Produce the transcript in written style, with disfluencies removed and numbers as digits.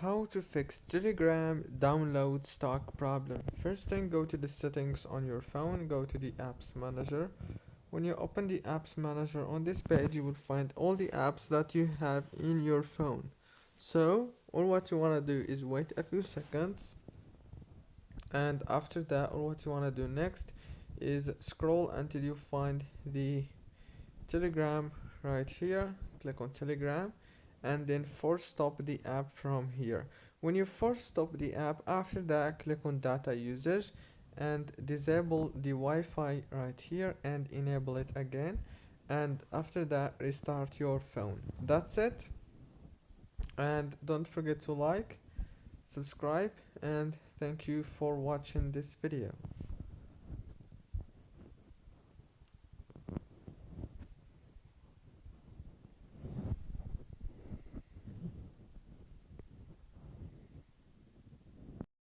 How to fix Telegram download stock problem. First thing, go to the settings on your phone, go to the apps manager. When you open the apps manager on this page, you will find all the apps that you have in your phone. So all what you want to do is wait a few seconds, and after that all what you want to do next is scroll until you find the Telegram right here. Click on Telegram and then force stop the app from here. When you force stop the app, after that click on data usage and disable the Wi-Fi right here and enable it again, and after that restart your phone. That's it, and don't forget to like, subscribe, and thank you for watching this video.